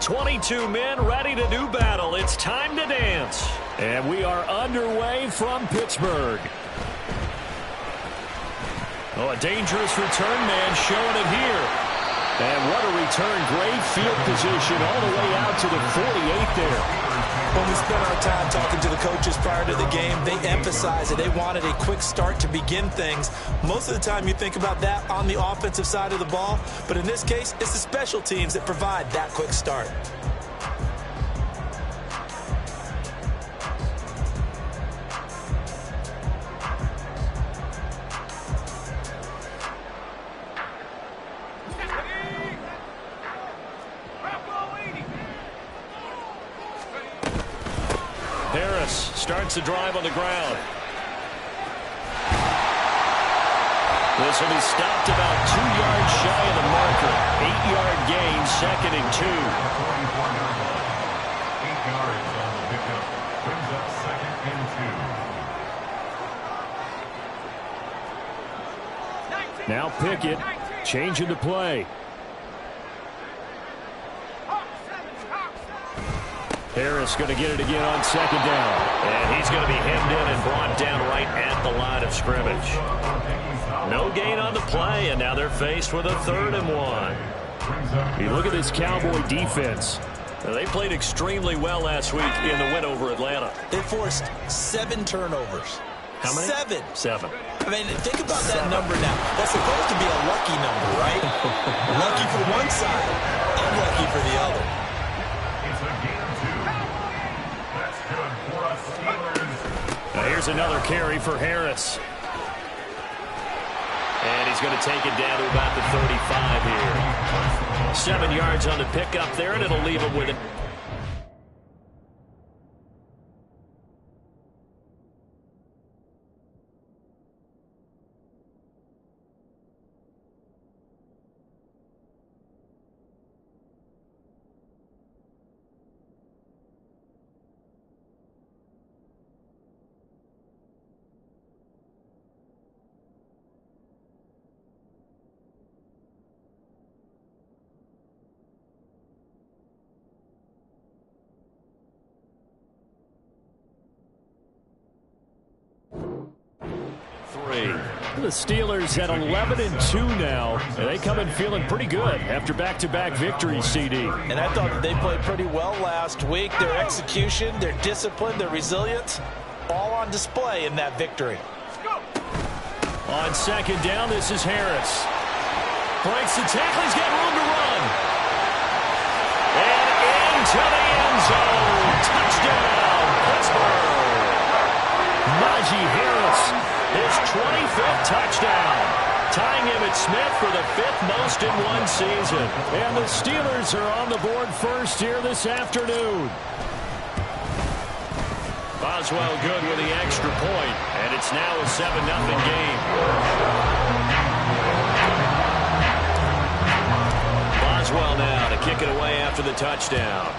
22 men ready to do battle. It's time to dance. And we are underway from Pittsburgh. Oh, a dangerous return man showing it here. And what a return. Great field position all the way out to the 48 there. When we spent our time talking to the coaches prior to the game, they emphasized that they wanted a quick start to begin things. Most of the time you think about that on the offensive side of the ball, but in this case, it's the special teams that provide that quick start. Starts the drive on the ground. This will be stopped about 2 yards shy of the marker. 8-yard gain, 2nd and 2. 8 yards on the pickup. Brings up 2nd and 2. Now Pickett changing the play. Harris going to get it again on 2nd down. And he's going to be hemmed in and brought down right at the line of scrimmage. No gain on the play, and now they're faced with a 3rd and 1. You look at this Cowboy defense. They played extremely well last week in the win over Atlanta. They forced 7 turnovers. How many? 7. I mean, think about that number now. That's supposed to be a lucky number, right? Lucky for one side, unlucky for the other. Here's another carry for Harris. And he's going to take it down to about the 35 here. 7 yards on the pickup there, and it'll leave him with it. The Steelers at 11-2 now, and they come in feeling pretty good after back-to-back victories, CD. And I thought that they played pretty well last week. Their execution, their discipline, their resilience, all on display in that victory. On 2nd down, this is Harris. Breaks the tackle, he's got room to run. And into the end zone. Touchdown, Pittsburgh. Najee Harris. His 25th touchdown, tying Emmitt Smith for the 5th most in one season. And the Steelers are on the board first here this afternoon. Boswell good with the extra point, and it's now a 7-0 game. Boswell now to kick it away after the touchdown.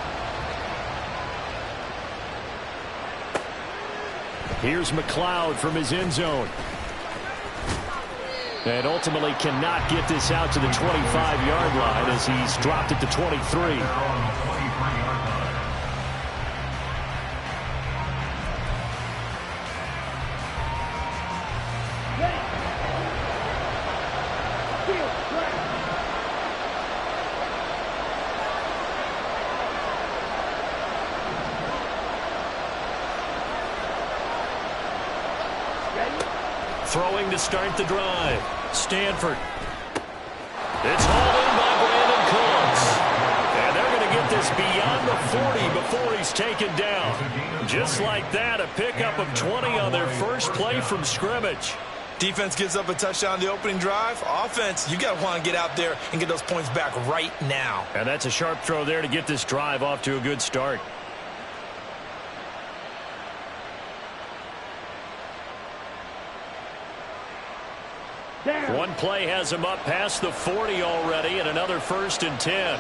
Here's McLeod from his end zone. And ultimately cannot get this out to the 25-yard line as he's dropped it to 23. Throwing to start the drive. Stanford. It's hauled in by Brandon Cooks. And they're going to get this beyond the 40 before he's taken down. Just like that, a pickup of 20 on their first play from scrimmage. Defense gives up a touchdown the opening drive. Offense, you got to want to get out there and get those points back right now. And that's a sharp throw there to get this drive off to a good start. One play has him up past the 40 already, and another 1st and 10.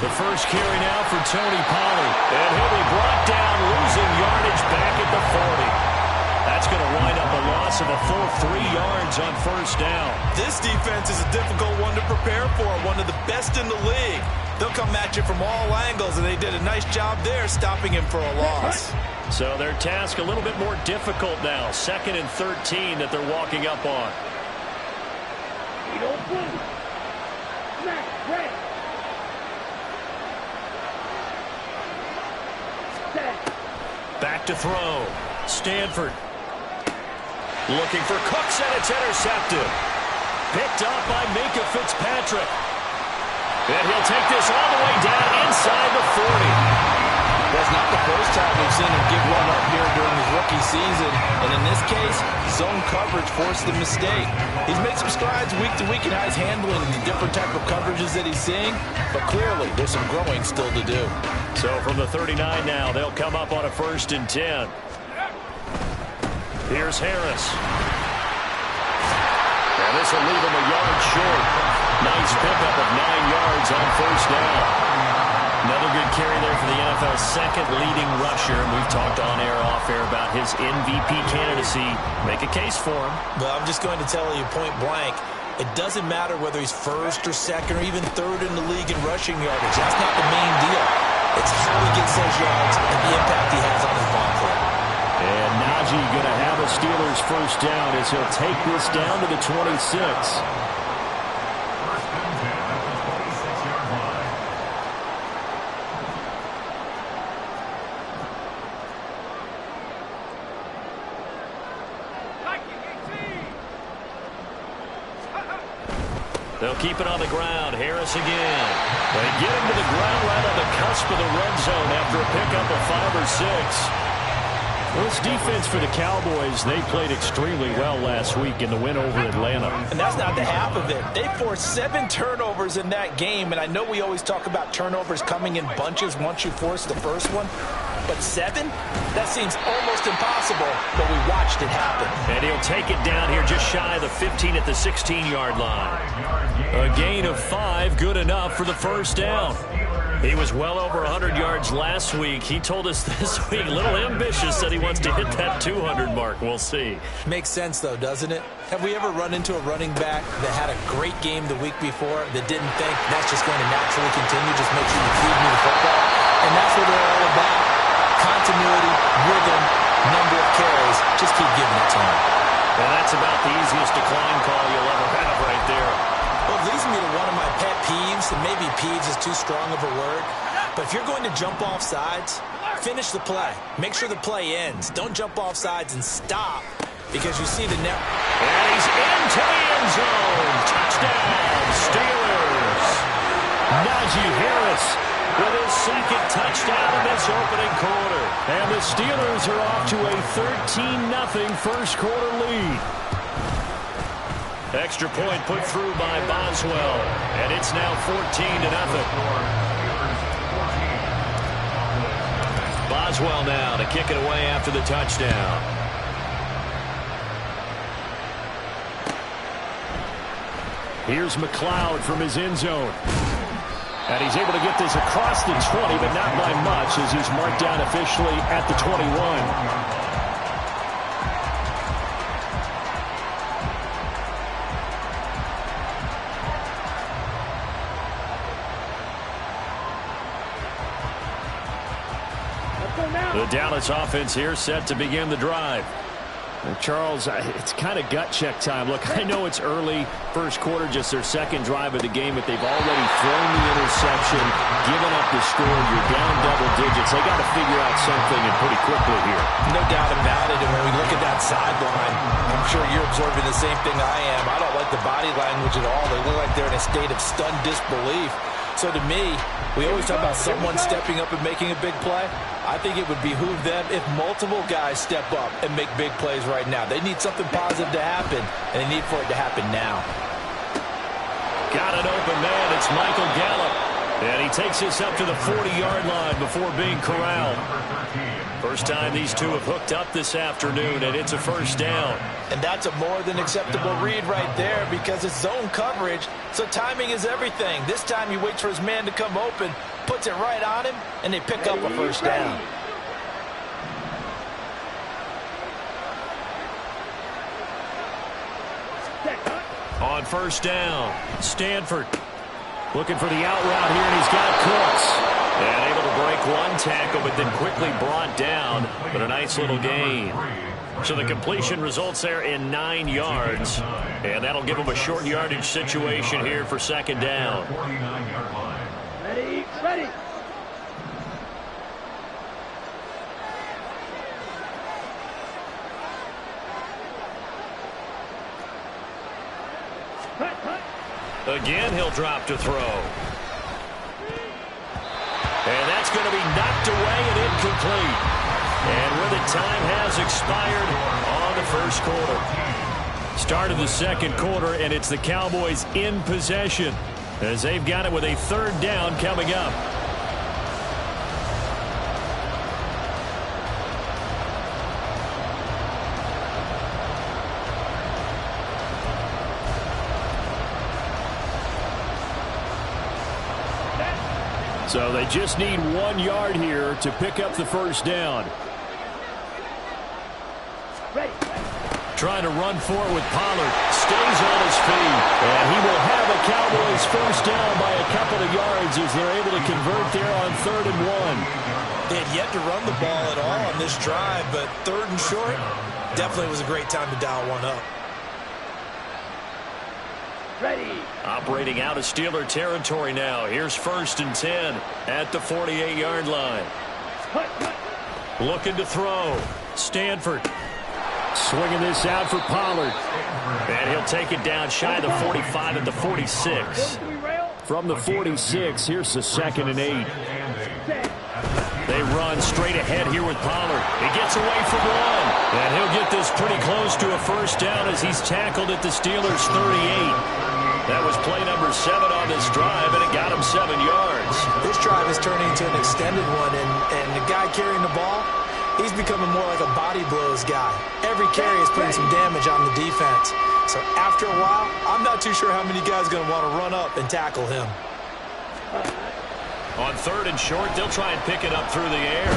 The first carry now for Tony Pollard. And he'll be brought down, losing yardage back at the 40. That's going to wind up a loss of a full 3 yards on first down. This defense is a difficult one to prepare for, one of the best in the league. They'll come at you from all angles, and they did a nice job there stopping him for a loss. So their task a little bit more difficult now. 2nd and 13 that they're walking up on. Back to throw. Stanford. Looking for Cooks, and it's intercepted. Picked up by Minka Fitzpatrick. And he'll take this all the way down inside the 40. That's not the first time we've seen him give one up here during his rookie season. And in this case, zone coverage forced the mistake. He's made some strides week to week in how he's handling the different type of coverages that he's seeing. But clearly, there's some growing still to do. So from the 39 now, they'll come up on a 1st and 10. Here's Harris. And this will leave him a yard short. Nice pickup of 9 yards on first down. Another good carry there for the NFL's 2nd leading rusher. And we've talked on air, off air about his MVP candidacy. Make a case for him. Well, I'm just going to tell you point blank, it doesn't matter whether he's 1st or 2nd or even 3rd in the league in rushing yardage. That's not the main deal. It's how he gets those yards and the impact he has on his ball club. And Najee going to have a Steelers 1st down as he'll take this down to the 26. They'll keep it on the ground. Harris again. They get him to the ground right on the cusp of the red zone after a pickup of 5 or 6. Well, this defense for the Cowboys, they played extremely well last week in the win over Atlanta. And that's not the half of it. They forced 7 turnovers in that game, and I know we always talk about turnovers coming in bunches once you force the first one. But 7? That seems almost impossible, but we watched it happen. And he'll take it down here just shy of the 15 at the 16-yard line. A gain of 5, good enough for the 1st down. He was well over 100 yards last week. He told us this week, a little ambitious, that he wants to hit that 200 mark. We'll see. Makes sense, though, doesn't it? Have we ever run into a running back that had a great game the week before that didn't think that's just going to naturally continue, just make sure you feed me the football? And that's what they're all about. Continuity, rhythm, number of carries. Just keep giving it to him. And that's about the easiest decline call you'll ever have right there. Well, it leads me to one of my pet peeves, and maybe peeves is too strong of a word, but if you're going to jump off sides, finish the play. Make sure the play ends. Don't jump off sides and stop because you see the net. And he's into the end zone. Touchdown, Steelers. Najee Harris with his 2nd touchdown in this opening quarter. And the Steelers are off to a 13-0 first quarter lead. Extra point put through by Boswell. And it's now 14-0. Boswell now to kick it away after the touchdown. Here's McLeod from his end zone. And he's able to get this across the 20, but not by much as he's marked down officially at the 21. The Dallas offense here set to begin the drive. And Charles, it's kind of gut check time. Look, I know it's early, first quarter, just their 2nd drive of the game, but they've already thrown the interception, given up the score. You're down double digits. They got to figure out something and pretty quickly here. No doubt about it. And when we look at that sideline, I'm sure you're observing the same thing I am. I don't like the body language at all. They look like they're in a state of stunned disbelief. So to me, we always talk about someone stepping up and making a big play. I think it would behoove them if multiple guys step up and make big plays right now. They need something positive to happen, and they need for it to happen now. Got an open man. It's Michael Gallup. And he takes this up to the 40-yard line before being corralled. First time these two have hooked up this afternoon, and it's a 1st down. And that's a more than acceptable read right there because it's zone coverage, so timing is everything. This time he waits for his man to come open, puts it right on him, and they pick up a 1st down. On first down, Stanford looking for the out route here, and he's got Cooks. And able to break one tackle, but then quickly brought down. But a nice little gain. So the completion results there in 9 yards. And that'll give him a short yardage situation here for second down. Ready, ready. Again, he'll drop to throw. And that's going to be knocked away and incomplete. And with it, time has expired on the first quarter. Start of the second quarter, and it's the Cowboys in possession as they've got it with a third down coming up. So they just need 1 yard here to pick up the first down. Trying to run for it with Pollard. Stays on his feet. And he will have a Cowboys first down by a couple of yards as they're able to convert there on 3rd and 1. They had yet to run the ball at all on this drive, but 3rd and short definitely was a great time to dial one up. Ready. Operating out of Steeler territory now. Here's 1st and 10 at the 48-yard line. Looking to throw. Stanford swinging this out for Pollard. And he'll take it down shy of the 45 at the 46. From the 46, here's the 2nd and 8. They run straight ahead here with Pollard. He gets away from one. And he'll get this pretty close to a first down as he's tackled at the Steelers' 38. That was play number 7 on this drive, and it got him 7 yards. This drive is turning into an extended one, and the guy carrying the ball, he's becoming more like a body blows guy. Every carry is putting some damage on the defense. So after a while, I'm not too sure how many guys are going to want to run up and tackle him. On 3rd and short, they'll try and pick it up through the air.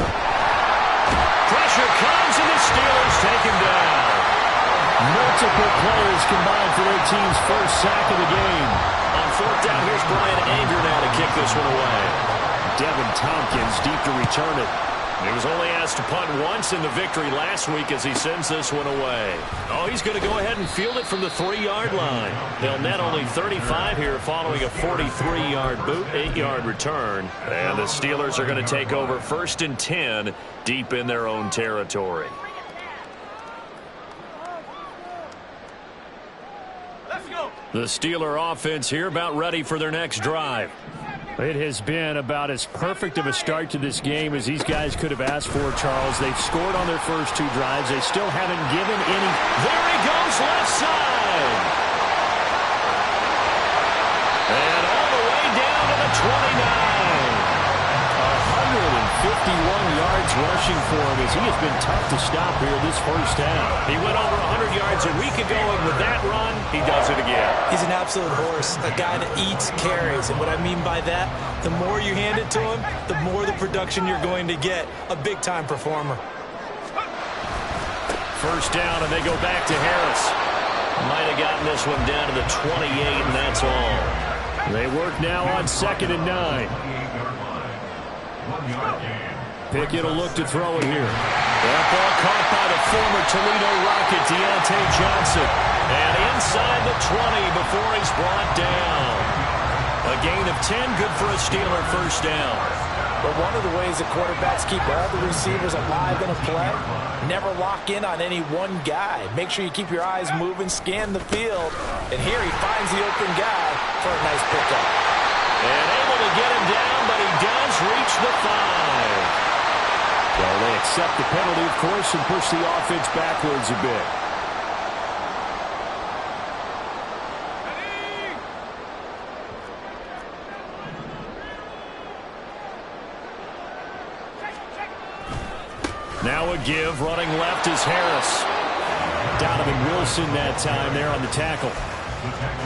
Pressure comes, and the Steelers take him down. Multiple players combined for their team's first sack of the game. On 4th down, here's Brian Anger now to kick this one away. Devin Tompkins deep to return it. He was only asked to punt once in the victory last week as he sends this one away. Oh, he's going to go ahead and field it from the 3-yard line. They'll net only 35 here following a 43-yard boot, 8-yard return. And the Steelers are going to take over 1st and 10 deep in their own territory. The Steeler offense here about ready for their next drive. It has been about as perfect of a start to this game as these guys could have asked for, Charles. They've scored on their first 2 drives. They still haven't given any. There he goes, left side. And all the way down to the 29. 151 yards rushing for him as he has been tough to stop here this first half. He went over 100 yards a week ago, and with that run, he does it again. He's an absolute horse, a guy that eats carries. And what I mean by that, the more you hand it to him, the more the production you're going to get. A big-time performer. First down, and they go back to Harris. Might have gotten this one down to the 28, and that's all. They work now on 2nd and 9. Pickett will look to throw it here. That ball caught by the former Toledo Rocket, Deontay Johnson. And inside the 20 before he's brought down. A gain of 10, good for a Steeler first down. But one of the ways that quarterbacks keep all the receivers alive in a play, never lock in on any one guy. Make sure you keep your eyes moving, scan the field. And here he finds the open guy for a nice pickup. And able to get him down, but he does reach the 5. Well, they accept the penalty, of course, and push the offense backwards a bit. Now a give, running left is Harris. Donovan Wilson that time there on the tackle.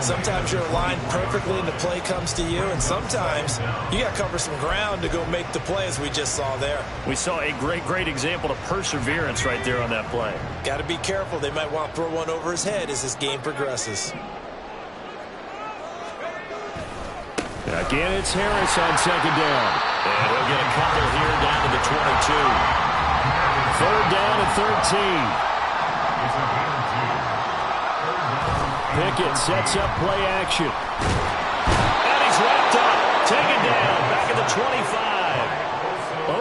Sometimes you're aligned perfectly and the play comes to you, and sometimes you got to cover some ground to go make the play, as we just saw there. We saw a great example of perseverance right there on that play. Got to be careful. They might want to throw one over his head as this game progresses. Again, it's Harris on second down. And he'll get a couple here down to the 22. Third down and 13. Pickett sets up play action. And he's wrapped up. Taken down. Back at the 25.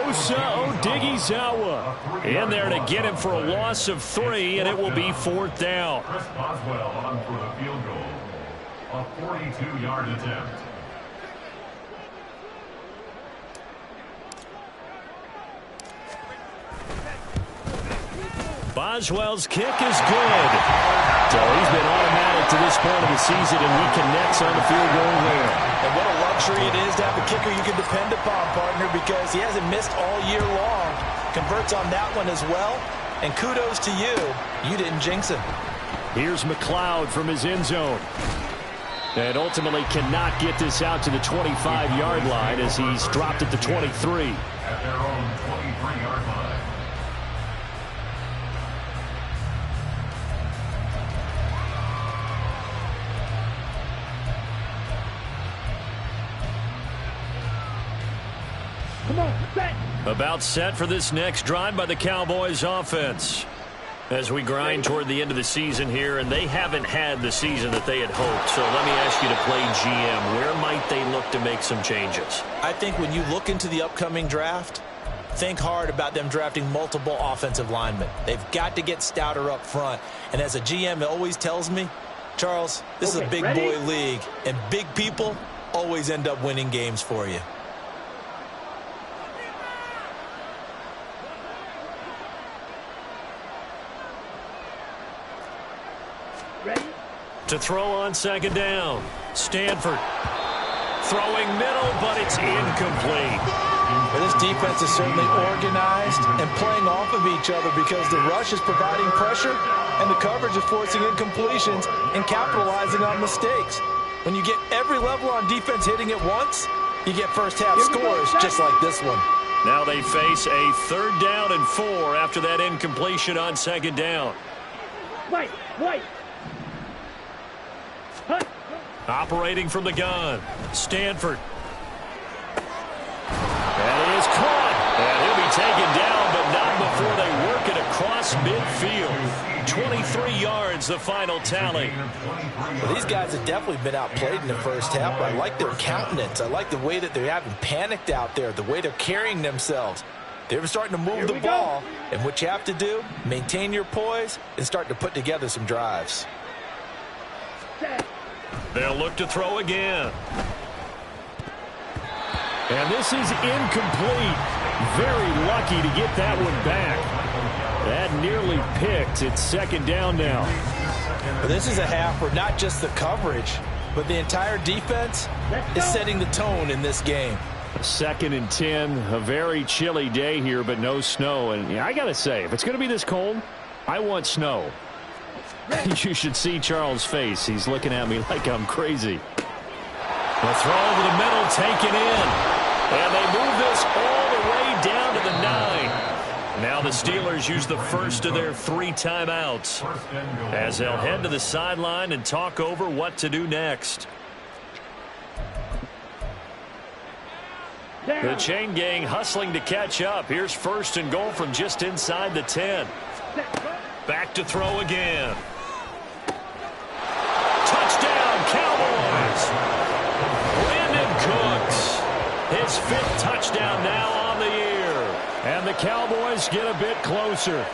Osa Odighizuwa in there to get him for a loss of 3, and it will be 4th down. Chris Boswell on for the field goal. A 42-yard attempt. Boswell's kick is good. So he's been automatic to this point of the season, and he connects on the field goal there. And what a luxury it is to have a kicker you can depend upon, partner, because he hasn't missed all year long. Converts on that one as well. And kudos to you. You didn't jinx him. Here's McLeod from his end zone. And ultimately cannot get this out to the 25-yard line as he's dropped at the 23. At their own 23-yard line. About set for this next drive by the Cowboys offense. As we grind toward the end of the season here, and they haven't had the season that they had hoped. So let me ask you to play GM. Where might they look to make some changes? I think when you look into the upcoming draft, think hard about them drafting multiple offensive linemen. They've got to get stouter up front. And as a GM, it always tells me, Charles, this is a big boy league, and big people always end up winning games for you. To throw on second down. Stanford throwing middle, but it's incomplete. Well, this defense is certainly organized and playing off of each other because the rush is providing pressure and the coverage is forcing incompletions and capitalizing on mistakes. When you get every level on defense hitting at once, you get first half scores just like this one. Now they face a 3rd down and 4 after that incompletion on second down. White. Operating from the gun, Stanford. And he is caught. And he'll be taken down, but not before they work it across midfield. 23 yards, the final tally. Well, these guys have definitely been outplayed in the first half. I like their countenance. I like the way that they haven't panicked out there, the way they're carrying themselves. They're starting to move the ball. And what you have to do, maintain your poise and start to put together some drives. They'll look to throw again. And this is incomplete. Very lucky to get that one back. That nearly picked. It's second down now. Well, this is a half where not just the coverage, but the entire defense is setting the tone in this game. 2nd and 10. A very chilly day here, but no snow. And I got to say, if it's going to be this cold, I want snow. You should see Charles' face. He's looking at me like I'm crazy. The throw over the middle, taken in. And they move this all the way down to the 9. Now the Steelers use the first of their 3 timeouts as they'll head to the sideline and talk over what to do next. The chain gang hustling to catch up. Here's 1st and goal from just inside the 10. Back to throw again. Touchdown, Cowboys. Brandon Cooks. His 5th touchdown now on the year. And the Cowboys get a bit closer.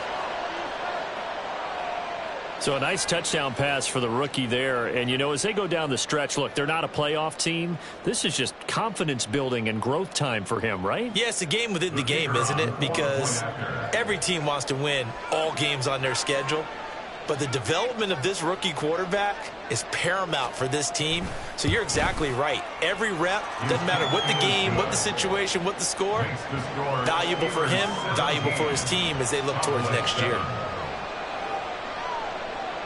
So a nice touchdown pass for the rookie there. And, you know, as they go down the stretch, look, they're not a playoff team. This is just confidence building and growth time for him, right? Yeah, it's a game within the game, isn't it? Because every team wants to win all games on their schedule. But the development of this rookie quarterback is paramount for this team. So you're exactly right. Every rep, doesn't matter what the game, what the situation, what the score, valuable for him, valuable for his team as they look towards next year.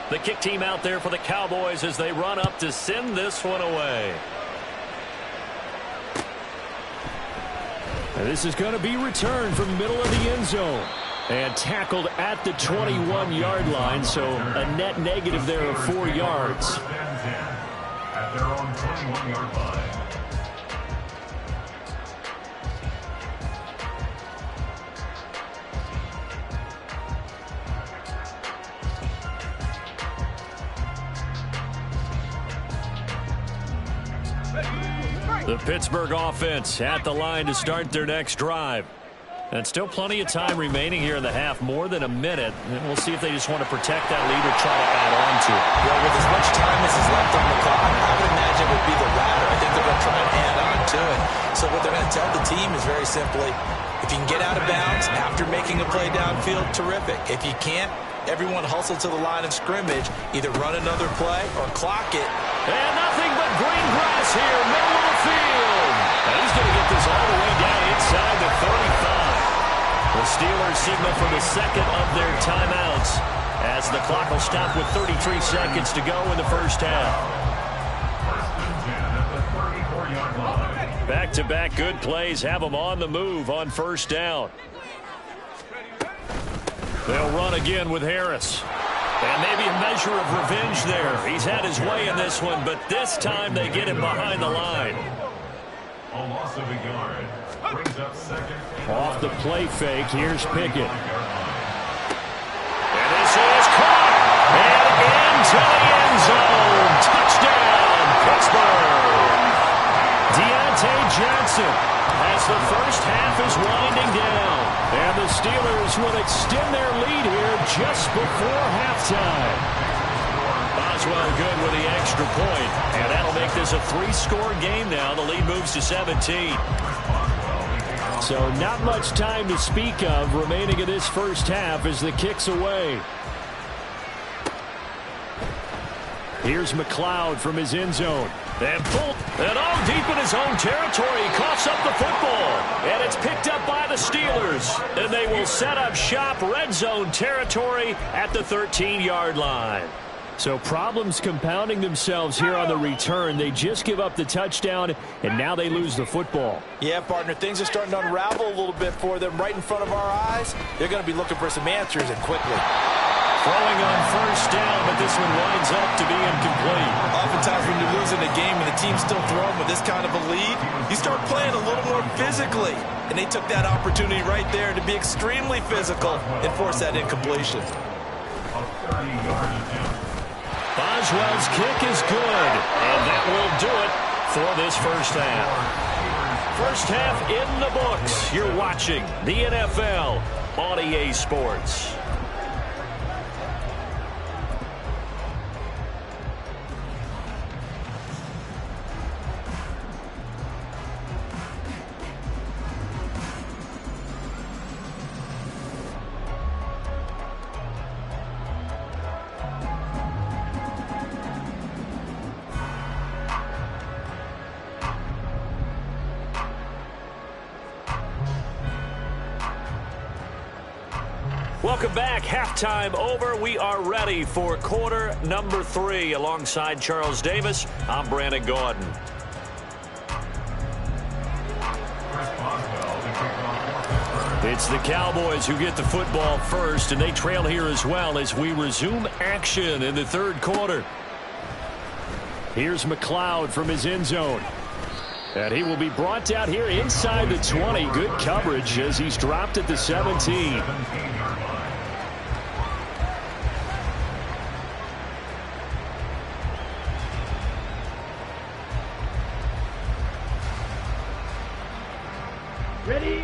The kick team out there for the Cowboys as they run up to send this one away. And this is going to be returned from the middle of the end zone. And tackled at the 21-yard line, so a net negative there of 4 yards. At their own 21-yard line. The Pittsburgh offense at the line to start their next drive. And still plenty of time remaining here in the half, more than a minute. And we'll see if they just want to protect that lead or try to add on to it. Well, with as much time as is left on the clock, I would imagine it would be the latter. I think they're going to try and add on to it. So what they're going to tell the team is very simply, if you can get out of bounds after making a play downfield, terrific. If you can't, everyone hustle to the line of scrimmage, either run another play or clock it. And nothing but green grass here, middle of the field. And he's going to get this all the way down inside the 35. The Steelers signal for the second of their timeouts as the clock will stop with 33 seconds to go in the first half. First and 10 at the 34-yard line. Back-to-back good plays have them on the move on first down. They'll run again with Harris. And maybe a measure of revenge there. He's had his way in this one, but this time they get him behind the line. A loss of a yard. Brings up second. Off the play fake, here's Pickett. And this is caught. And into the end zone. Touchdown, Pittsburgh. Deontay Johnson as the first half is winding down. And the Steelers will extend their lead here just before halftime. Boswell good with the extra point. And that'll make this a 3-score game now. The lead moves to 17. So not much time to speak of remaining in this first half as the kick's away. Here's McLeod from his end zone. And Bolt, and all deep in his own territory, he coughs up the football. And it's picked up by the Steelers. And they will set up shop red zone territory at the 13-yard line. So problems compounding themselves here on the return. They just give up the touchdown, and now they lose the football. Yeah, partner, things are starting to unravel a little bit for them right in front of our eyes. They're going to be looking for some answers, and quickly. Throwing on first down, but this one winds up to be incomplete. Oftentimes when you're losing a game and the team's still throwing with this kind of a lead, you start playing a little more physically. And they took that opportunity right there to be extremely physical and force that incompletion. A 30-yard attempt. Boswell's kick is good, and that will do it for this first half. First half in the books. You're watching the NFL on EA Sports. Welcome back. Halftime over. We are ready for quarter number 3. Alongside Charles Davis, I'm Brandon Gordon. It's the Cowboys who get the football first, and they trail here as well as we resume action in the third quarter. Here's McLeod from his end zone. And he will be brought down here inside the 20. Good coverage as he's dropped at the 17.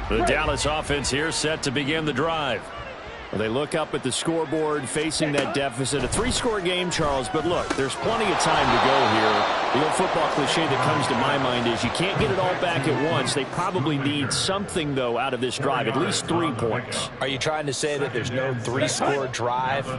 The Dallas offense here set to begin the drive. Well, they look up at the scoreboard facing that deficit. A 3-score game, Charles, but look, there's plenty of time to go here. The old football cliche that comes to my mind is you can't get it all back at once. They probably need something, though, out of this drive, at least 3 points. Are you trying to say that there's no 3-score drive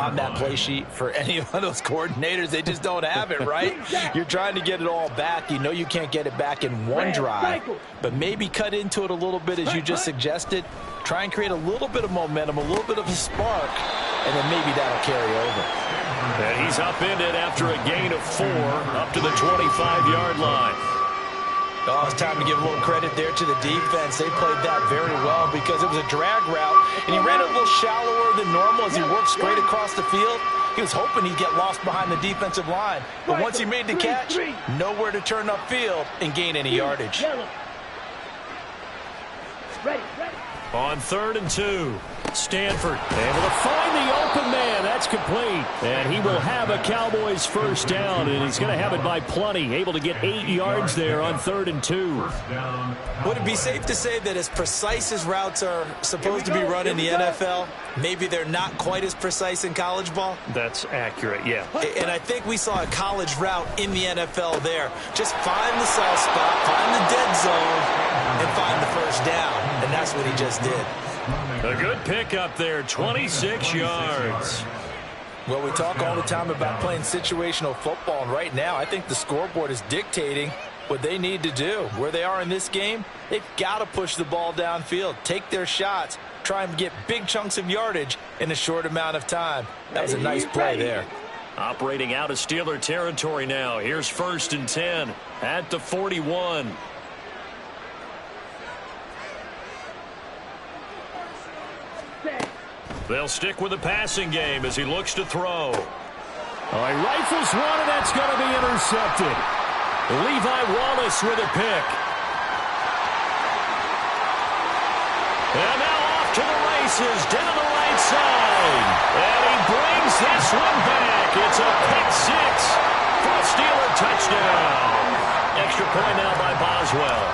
on that play sheet for any of those coordinators? They just don't have it, right? You're trying to get it all back. You know you can't get it back in one drive, but maybe cut into it a little bit as you just suggested. Try and create a little bit of momentum, a little bit of a spark, and then maybe that'll carry over. And he's upended after a gain of 4 up to the 25-yard line. Oh, it's time to give a little credit there to the defense. They played that very well because it was a drag route, and he ran a little shallower than normal as he worked straight across the field. He was hoping he'd get lost behind the defensive line. But once he made the catch, nowhere to turn upfield and gain any yardage. On 3rd and 2, Stanford able to find the open man. That's complete. And he will have a Cowboys first down, and he's going to have it by plenty. Able to get 8 yards there on 3rd and 2. Would it be safe to say that as precise as routes are supposed to be run in the NFL, maybe they're not quite as precise in college ball? That's accurate, yeah. And I think we saw a college route in the NFL there. Just find the soft spot, find the dead zone, and find the first down. And that's what he just did. A good pickup there, 26 yards. Well, we talk all the time about playing situational football, and right now I think the scoreboard is dictating what they need to do. Where they are in this game, they've got to push the ball downfield, take their shots, try and get big chunks of yardage in a short amount of time. That was a nice play there. Operating out of Steeler territory now. Here's 1st and 10 at the 41. They'll stick with the passing game as he looks to throw. All right, rifles one, and that's going to be intercepted. Levi Wallace with a pick. And now off to the races, down the right side. And he brings this one back. It's a pick 6 for a Steeler touchdown. Extra point now by Boswell.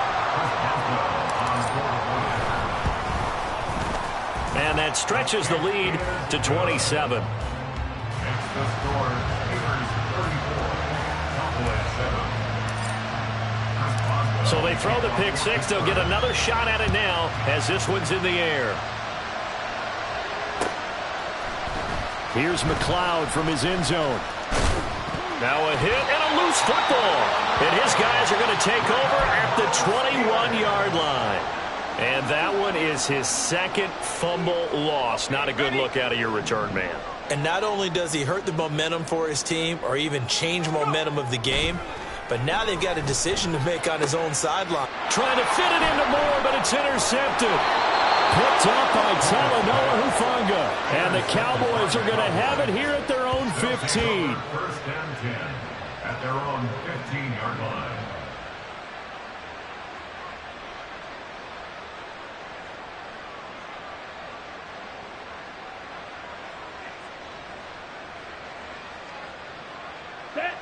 And that stretches the lead to 27. So they throw the pick 6. They'll get another shot at it now as this one's in the air. Here's McLeod from his end zone. Now a hit and a loose football. And his guys are going to take over at the 21-yard line. And that one is his 2nd fumble loss. Not a good look out of your return man. And not only does he hurt the momentum for his team or even change momentum of the game, but now they've got a decision to make on his own sideline. Trying to fit it into Moore, but it's intercepted. Picked up by Talanoa Hufanga. And the Cowboys are going to have it here at their own 15. 1st and 10 at their own 15-yard line.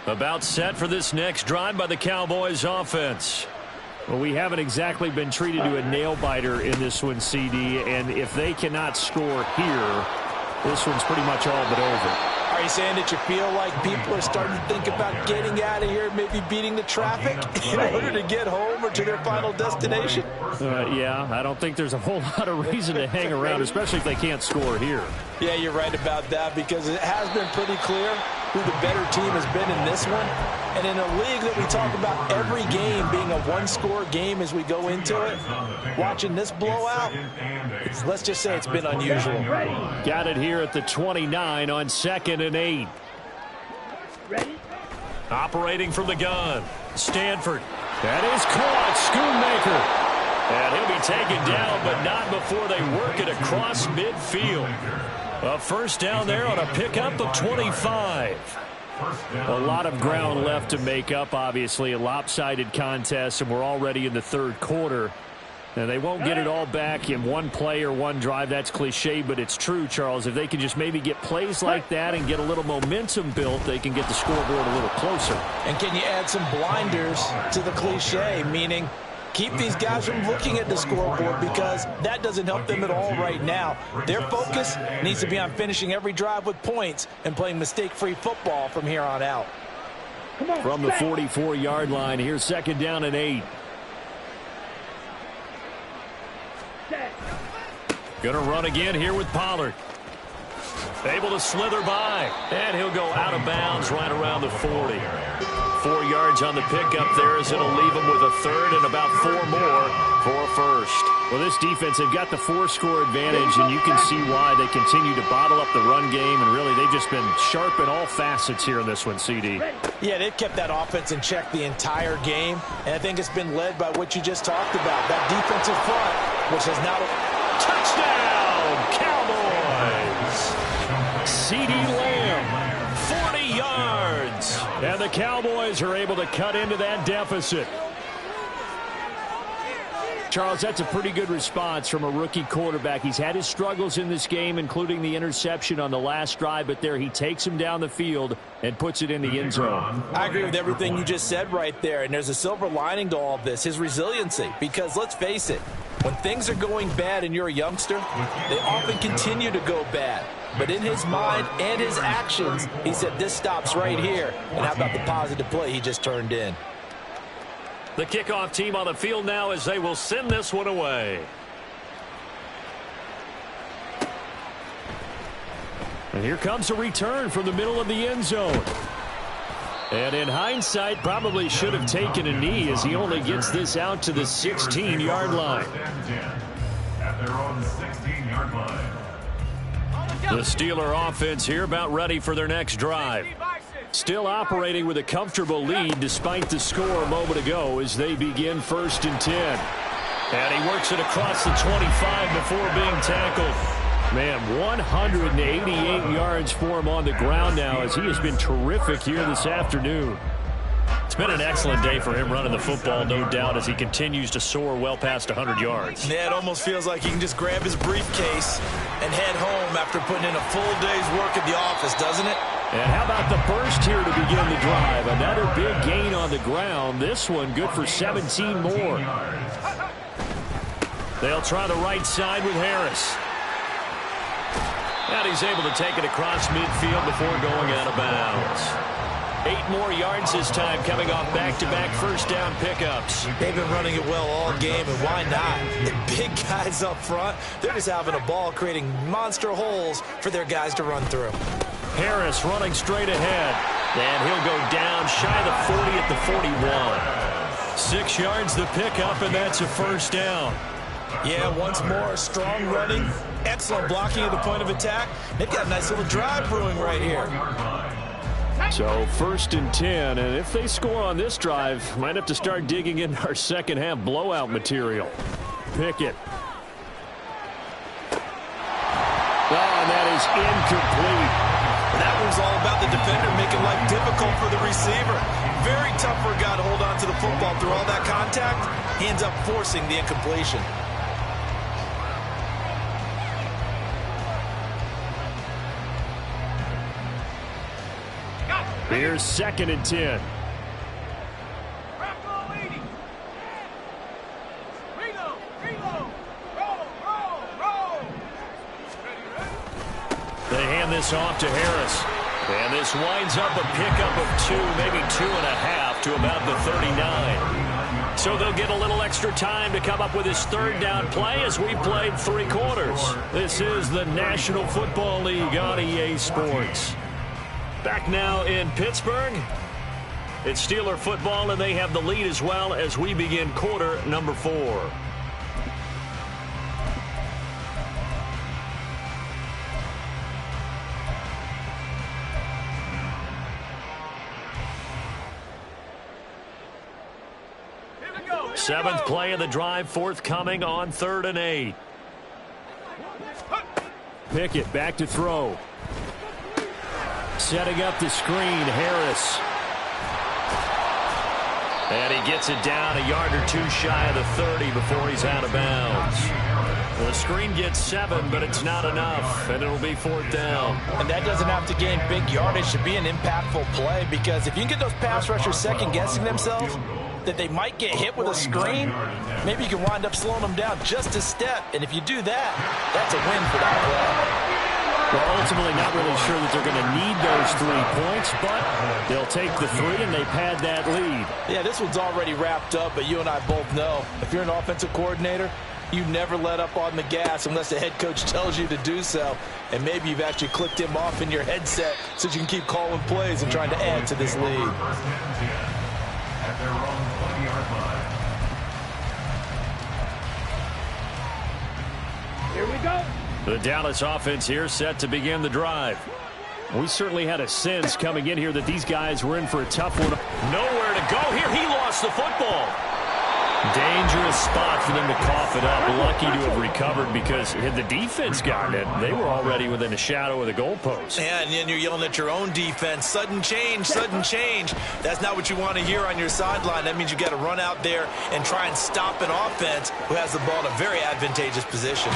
About set for this next drive by the Cowboys offense. Well, we haven't exactly been treated to a nail-biter in this one, CD, and if they cannot score here, this one's pretty much all but over. Are you saying that you feel like people are starting to think about getting out of here, maybe beating the traffic in order to get home or to their final destination? Yeah, I don't think there's a whole lot of reason to hang around, especially if they can't score here. Yeah, you're right about that because it has been pretty clear who the better team has been in this one. And in a league that we talk about every game being a one-score game as we go into it, watching this blowout, let's just say it's been unusual. Got it here at the 29 on 2nd and 8. Operating from the gun, Stanford. That is caught, Schoonmaker. And he'll be taken down, but not before they work it across midfield. A first down there on a pickup of 25. A lot of ground left to make up, obviously. A lopsided contest, and we're already in the 3rd quarter. Now, they won't get it all back in one play or one drive. That's cliche, but it's true, Charles. If they can just maybe get plays like that and get a little momentum built, they can get the scoreboard a little closer. And can you add some blinders to the cliche, meaning keep these guys from looking at the scoreboard because that doesn't help them at all right now. Their focus needs to be on finishing every drive with points and playing mistake-free football from here on out. From the 44-yard line, here's 2nd down and 8. Going to run again here with Pollard. Able to slither by, and he'll go out of bounds right around the 40. 4 yards on the pickup there, as it'll leave them with a third and about 4 more for a first. Well, this defense, they've got the 4-score advantage, and you can see why they continue to bottle up the run game, and really they've just been sharp in all facets here in this one, CD. Yeah, they've kept that offense in check the entire game, and I think it's been led by what you just talked about, that defensive front, which has now... Touchdown, Cowboys! CD Lamb, 40 yards. And the Cowboys are able to cut into that deficit. Charles, that's a pretty good response from a rookie quarterback. He's had his struggles in this game, including the interception on the last drive, but there he takes him down the field and puts it in the end zone. I agree with everything you just said right there, and there's a silver lining to all of this, his resiliency, because let's face it, when things are going bad and you're a youngster, they often continue to go bad. But in his mind and his actions, he said, this stops right here. And how about the positive play he just turned in? The kickoff team on the field now as they will send this one away. And here comes a return from the middle of the end zone. And in hindsight, probably should have taken a knee as he only gets this out to the 16-yard line. At their own 16-yard line. The Steeler offense here about ready for their next drive. Still operating with a comfortable lead despite the score a moment ago as they begin 1st and 10. And he works it across the 25 before being tackled. Man, 188 yards for him on the ground now as he has been terrific here this afternoon. It's been an excellent day for him running the football, no doubt, as he continues to soar well past 100 yards. Yeah, it almost feels like he can just grab his briefcase and head home after putting in a full day's work at the office, doesn't it? And how about the burst here to begin the drive? Another big gain on the ground. This one good for 17 more. They'll try the right side with Harris. And he's able to take it across midfield before going out of bounds. 8 more yards this time, coming off back-to-back first down pickups. They've been running it well all game, and why not? The big guys up front, they're just having a ball creating monster holes for their guys to run through. Harris running straight ahead. And he'll go down shy of the 40 at the 41. 6 yards the pickup, and that's a first down. Yeah, once more, strong running, excellent blocking at the point of attack. They've got a nice little drive brewing right here. So 1st and 10, and if they score on this drive, might have to start digging into our second half blowout material. Pickett. Oh, and that is incomplete. That was all about the defender making life difficult for the receiver. Very tough for a guy to hold on to the football through all that contact. He ends up forcing the incompletion. Here's 2nd and 10. They hand this off to Harris. And this winds up a pickup of 2, maybe 2.5 to about the 39. So they'll get a little extra time to come up with his 3rd down play as we played 3 quarters. This is the National Football League on EA Sports. Back now in Pittsburgh. It's Steeler football, and they have the lead as well as we begin quarter number 4. Seventh play of the drive forthcoming on 3rd and 8. Pickett back to throw. Setting up the screen, Harris. And he gets it down a yard or 2 shy of the 30 before he's out of bounds. Well, the screen gets 7, but it's not enough, and it'll be 4th down. And that doesn't have to gain big yardage to be an impactful play, because if you can get those pass rushers second-guessing themselves, that they might get hit with a screen, maybe you can wind up slowing them down just a step. And if you do that, that's a win for that play. Well, ultimately not really sure that they're going to need those 3 points, but they'll take the 3 and they've had that lead. Yeah, this one's already wrapped up, but you and I both know if you're an offensive coordinator, You never let up on the gas unless the head coach tells you to do so. And maybe you've actually clicked him off in your headset so you can keep calling plays and trying to add to this lead. At their own 20-yard line. Here we go. The Dallas offense here set to begin the drive. We certainly had a sense coming in here that these guys were in for a tough one. Nowhere to go here. He lost the football. Dangerous spot for them to cough it up. Lucky to have recovered because had the defense gotten it, they were already within a shadow of the goalpost. And then you're yelling at your own defense. Sudden change, sudden change. That's not what you want to hear on your sideline. That means you got to run out there and try and stop an offense who has the ball in a very advantageous position.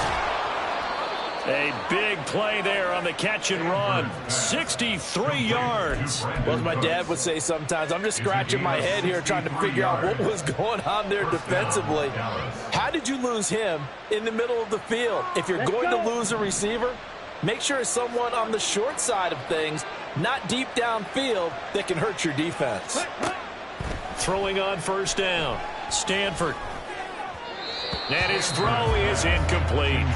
A big play there on the catch and run. 63 yards. Well, as my dad would say sometimes, I'm just scratching my head here trying to figure out what was going on there defensively. How did you lose him in the middle of the field? If you're going to lose a receiver, make sure it's someone on the short side of things, not deep downfield, that can hurt your defense. Throwing on first down. Stanford. And his throw is incomplete.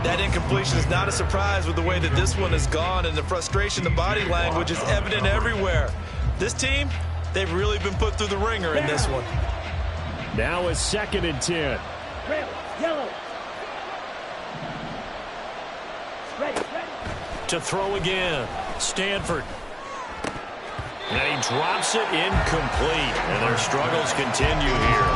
That incompletion is not a surprise with the way that this one has gone, and the frustration, the body language is evident everywhere. This team, they've really been put through the ringer in this one. Now a 2nd and 10. Red, yellow. Ready. To throw again. Stanford. And he drops it incomplete. And their struggles continue here.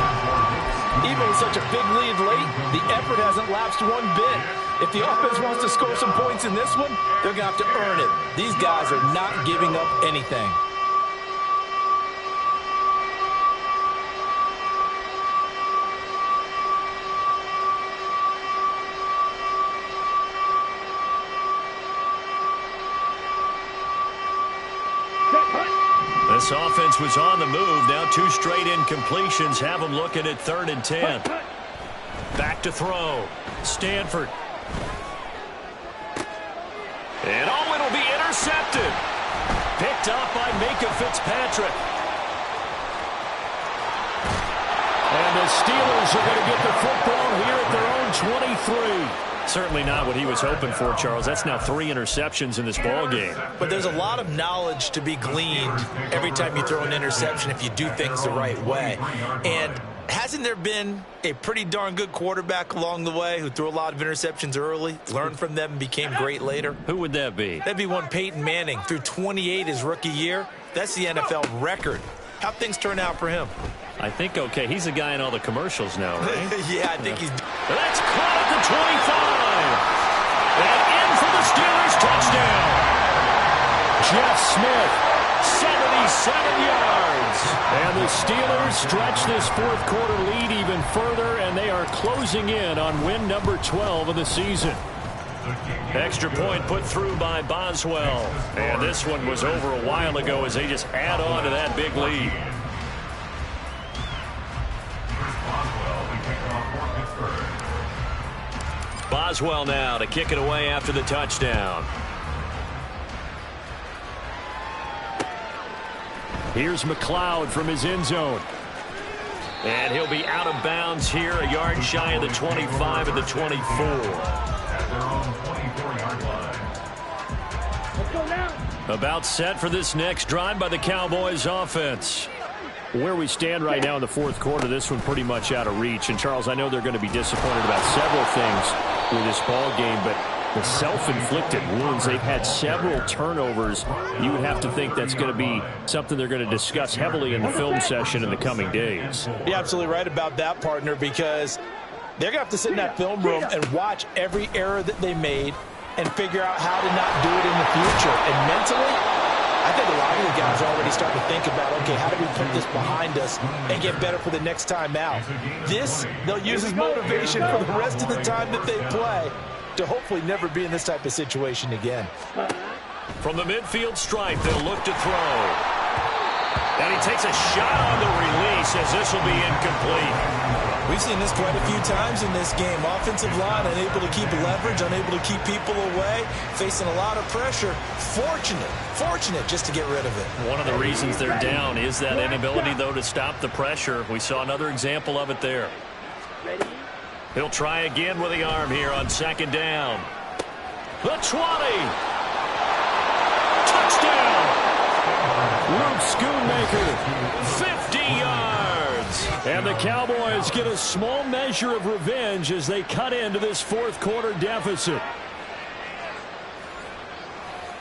Even with such a big lead late, the effort hasn't lapsed one bit. If the offense wants to score some points in this one, they're going to have to earn it. These guys are not giving up anything. This offense was on the move. Now 2 straight incompletions have them looking at 3rd and 10. Back to throw. Stanford. And it'll be intercepted. Picked up by Micah Fitzpatrick. And the Steelers are going to get the football here at their own 23. Certainly not what he was hoping for, Charles. That's now 3 interceptions in this ball game. But there's a lot of knowledge to be gleaned every time you throw an interception if you do things the right way. And hasn't there been a pretty darn good quarterback along the way who threw a lot of interceptions early, learned from them, and became great later? Who would that be? That'd be one Peyton Manning. Threw 28 his rookie year. That's the NFL record. How'd things turn out for him? I think okay. He's the guy in all the commercials now, right? Yeah, I think he's... That's caught at the 25. And in for the Steelers touchdown. Jeff Smith. 77 yards. And the Steelers stretch this 4th quarter lead even further, and they are closing in on win number 12 of the season. Extra point put through by Boswell. And this one was over a while ago as they just add on to that big lead. Boswell now to kick it away after the touchdown. Here's McLeod from his end zone. And he'll be out of bounds here, a yard shy of the 25 and the 24. At their own 24-yard line. Let's go now. About set for this next drive by the Cowboys offense. Where we stand right now in the 4th quarter, this one pretty much out of reach. And, Charles, I know they're going to be disappointed about several things with this ball game, but the self-inflicted wounds, they've had several turnovers. You would have to think that's going to be something they're going to discuss heavily in the film session in the coming days. You're absolutely right about that, partner, because they're going to have to sit in that film room and watch every error that they made and figure out how to not do it in the future. And mentally, I think a lot of the guys are already starting to think about, okay, how do we put this behind us and get better for the next time out? This, they'll use as motivation for the rest of the time that they play to hopefully never be in this type of situation again. From the midfield stripe, they'll look to throw. And he takes a shot on the release as this will be incomplete. We've seen this quite a few times in this game. Offensive line unable to keep leverage, unable to keep people away, facing a lot of pressure. Fortunate just to get rid of it. One of the reasons they're down is that inability, though, to stop the pressure. We saw another example of it there. Ready, He'll try again with the arm here on second down. The 20. Touchdown. Luke Schoonmaker. 50 yards. And the Cowboys get a small measure of revenge as they cut into this fourth quarter deficit.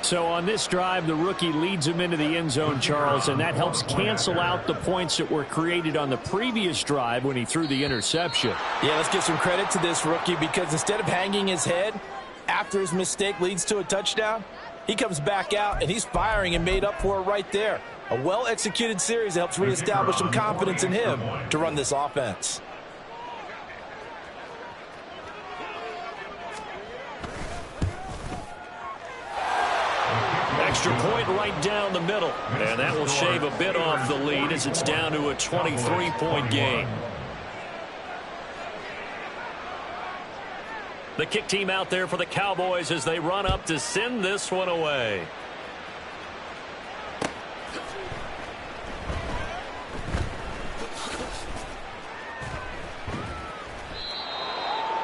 So on this drive, the rookie leads him into the end zone, Charles, and that helps cancel out the points that were created on the previous drive when he threw the interception. Yeah, let's give some credit to this rookie because instead of hanging his head after his mistake leads to a touchdown, he comes back out and he's firing and made up for it right there. A well-executed series that helps reestablish some confidence in him to run this offense. Extra point right down the middle. And that will shave a bit off the lead as it's down to a 23-point game. The kick team out there for the Cowboys as they run up to send this one away.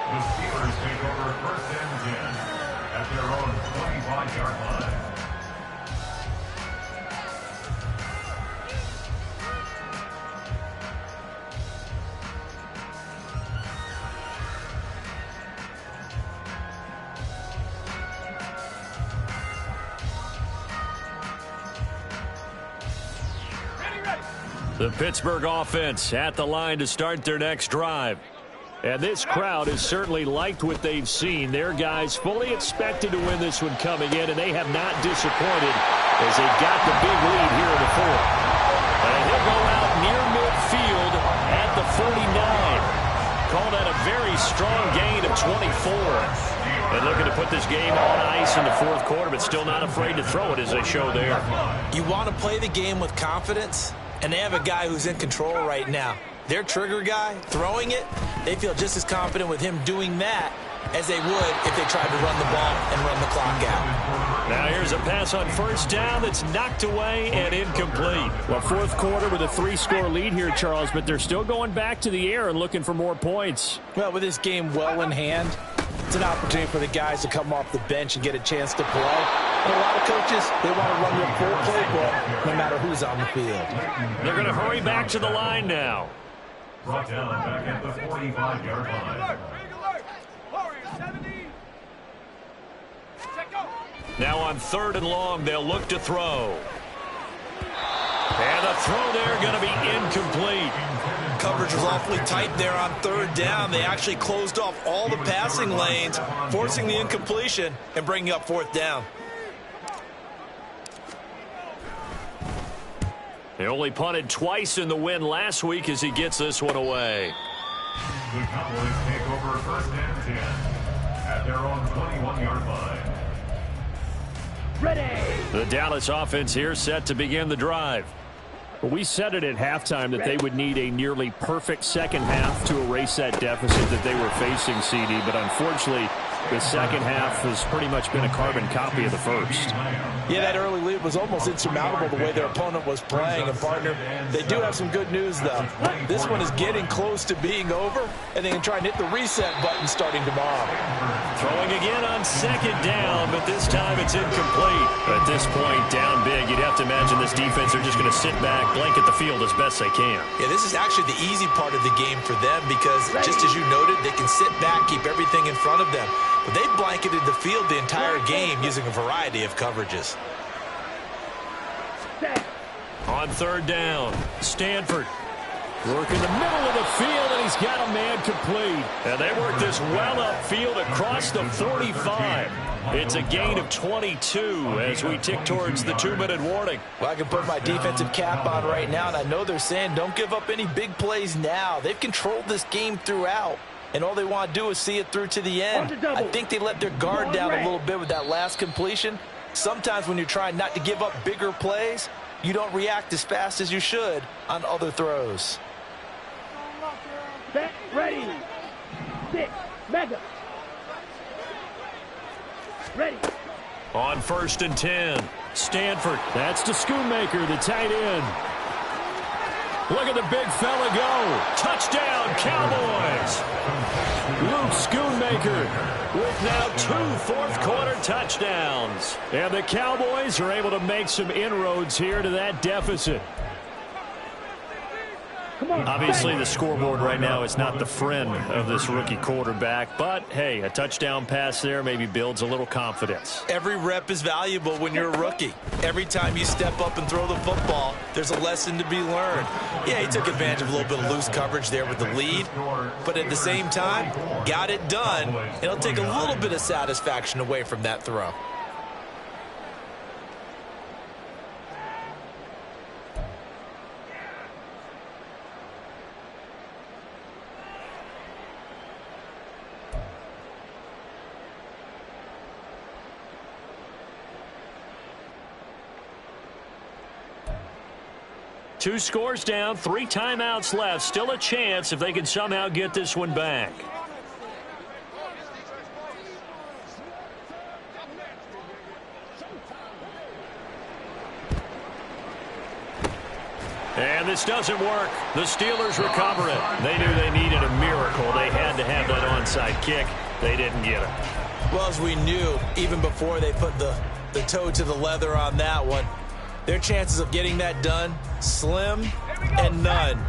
The Steelers take over 1st and 10 at their own 25-yard line. The Pittsburgh offense at the line to start their next drive. And this crowd has certainly liked what they've seen. Their guys fully expected to win this one coming in, and they have not disappointed as they got the big lead here in the fourth. And he'll go out near midfield at the 49. Call that a very strong gain of 24. And looking to put this game on ice in the fourth quarter, but still not afraid to throw it as they show there. You want to play the game with confidence, and they have a guy who's in control right now. Their trigger guy, throwing it, they feel just as confident with him doing that as they would if they tried to run the ball and run the clock out. Now here's a pass on first down that's knocked away and incomplete. Well, fourth quarter with a 3-score lead here, Charles, but they're still going back to the air and looking for more points. Well, with this game well in hand, it's an opportunity for the guys to come off the bench and get a chance to play. And a lot of coaches, they want to run their full playbook no matter who's on the field. They're going to hurry back to the line now. Brought down back at the 45-yard line. Now on 3rd and long, they'll look to throw. And the throw there going to be incomplete. Coverage was awfully tight there on 3rd down. They actually closed off all the passing lanes, forcing the incompletion and bringing up 4th down. He only punted twice in the win last week as he gets this one away. The Cowboys take over 1st and 10 at their own 21-yard line. Ready. The Dallas offense here set to begin the drive. We said it at halftime that they would need a nearly perfect second half to erase that deficit that they were facing, CD, but unfortunately the second half has pretty much been a carbon copy of the first. Yeah, that early lead was almost insurmountable the way their opponent was playing. And, partner, they do have some good news, though. This one is getting close to being over, and they can try and hit the reset button starting tomorrow. Throwing again on 2nd down, but this time it's incomplete. At this point, down big, you'd have to imagine this defense are just going to sit back, blanket the field as best they can. Yeah, this is actually the easy part of the game for them because, just as you noted, they can sit back, keep everything in front of them. But they've blanketed the field the entire game using a variety of coverages. On 3rd down, Stanford working the middle of the field, and he's got a man complete. And they work this well upfield across the 45. It's a gain of 22 as we tick towards the 2-minute warning. Well, I can put my defensive cap on right now, and I know they're saying don't give up any big plays now. They've controlled this game throughout, and all they want to do is see it through to the end. I think they let their guard down a little bit with that last completion. Sometimes when you're trying not to give up bigger plays, you don't react as fast as you should on other throws. Set, ready. 6, mega. Ready. On 1st and 10, Stanford. That's to Schoonmaker, the tight end. Look at the big fella go. Touchdown, Cowboys. Luke Schoonmaker with now 2 fourth-quarter touchdowns. And the Cowboys are able to make some inroads here to that deficit. Obviously, the scoreboard right now is not the friend of this rookie quarterback. But, hey, a touchdown pass there maybe builds a little confidence. Every rep is valuable when you're a rookie. Every time you step up and throw the football, there's a lesson to be learned. Yeah, he took advantage of a little bit of loose coverage there with the lead. But at the same time, got it done. It'll take a little bit of satisfaction away from that throw. Two scores down, 3 timeouts left. Still a chance if they can somehow get this one back. And this doesn't work. The Steelers recover it. They knew they needed a miracle. They had to have that onside kick. They didn't get it. Well, as we knew, even before they put the toe to the leather on that one, their chances of getting that done, slim and none.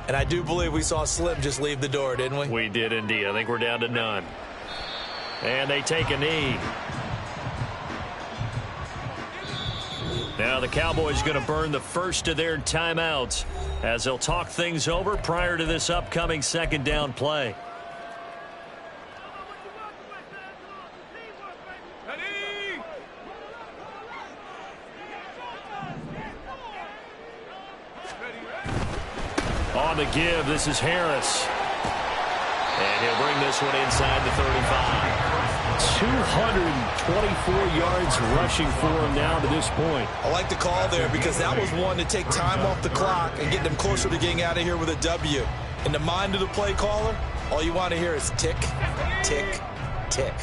And I do believe we saw Slim just leave the door, didn't we? We did indeed. I think we're down to none. And they take a knee. Now the Cowboys going to burn the first of their timeouts as they'll talk things over prior to this upcoming second down play. On the give, this is Harris. And he'll bring this one inside the 35. 224 yards rushing for him now to this point. I like the call there because that was one to take time off the clock and get them closer to getting out of here with a W. In the mind of the play caller, all you want to hear is tick, tick, tick.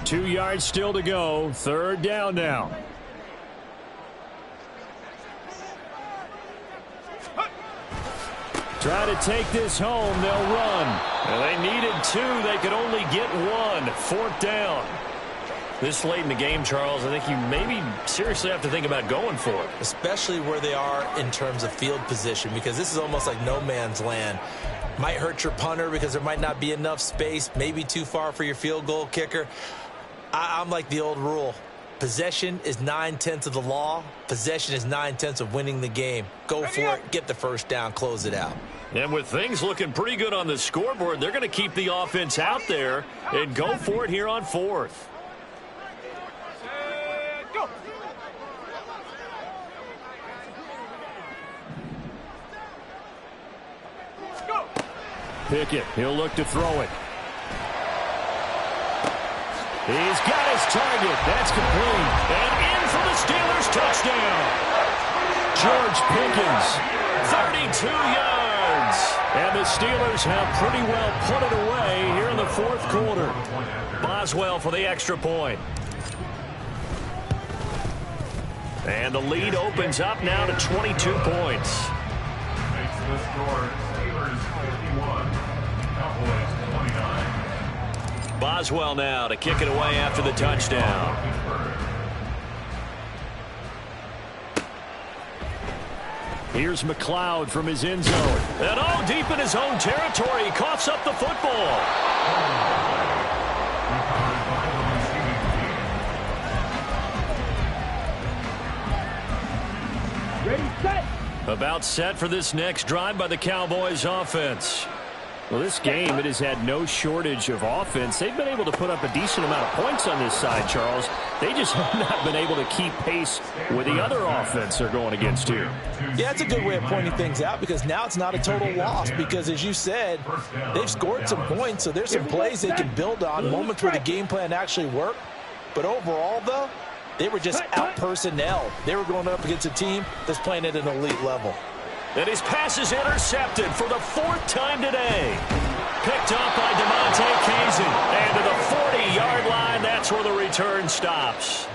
2 yards still to go. Third down now. Try to take this home. They'll run. And they needed 2. They could only get 1. Fourth down. This late in the game, Charles, I think you maybe seriously have to think about going for it. Especially where they are in terms of field position, because this is almost like no man's land. Might hurt your punter because there might not be enough space, maybe too far for your field goal kicker. I'm like the old rule. Possession is 9/10 of the law. Possession is 9/10 of winning the game. Go for it. Get the first down. Close it out. And with things looking pretty good on the scoreboard, they're going to keep the offense out there and go for it here on fourth. Pickett, he'll look to throw it. He's got his target. That's complete. And in for the Steelers touchdown. George Pickens. 32 yards. And the Steelers have pretty well put it away here in the fourth quarter. Boswell for the extra point. And the lead opens up now to 22 points. Makes the score Steelers 51, Cowboys 29. Boswell now to kick it away after the touchdown. Here's McLeod from his end zone. And all deep in his own territory. He coughs up the football. Ready, set. About set for this next drive by the Cowboys offense. Well, this game, it has had no shortage of offense. They've been able to put up a decent amount of points on this side, Charles. They just have not been able to keep pace with the other offense they're going against here. Yeah, it's a good way of pointing things out because now it's not a total loss because, as you said, they've scored some points, so there's some plays they can build on, moments where the game plan actually worked. But overall, though, they were just out-personnel. They were going up against a team that's playing at an elite level. And his pass is intercepted for the 4th time today. Picked up by DeMonte Kazin. And to the 40-yard line, that that's where the return stops.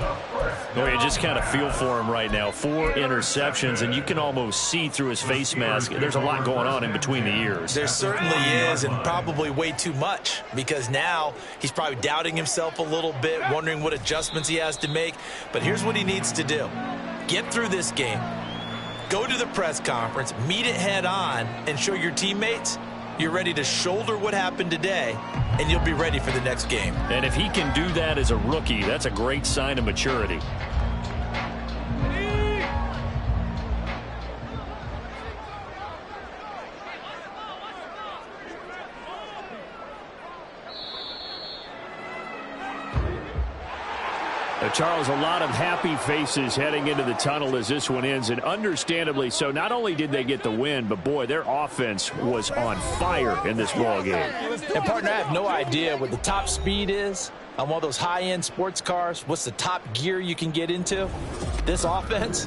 Well, you just kind of feel for him right now. 4 interceptions, and you can almost see through his face mask. There's a lot going on in between the ears. There certainly is, and probably way too much, because now he's probably doubting himself a little bit, wondering what adjustments he has to make. But here's what he needs to do. Get through this game. Go to the press conference, meet it head on, and show your teammates you're ready to shoulder what happened today, and you'll be ready for the next game. And if he can do that as a rookie, that's a great sign of maturity. Charles, a lot of happy faces heading into the tunnel as this one ends, and understandably so. Not only did they get the win, but, boy, their offense was on fire in this ball game. And, partner, I have no idea what the top speed is on one of those high-end sports cars. What's the top gear you can get into? This offense,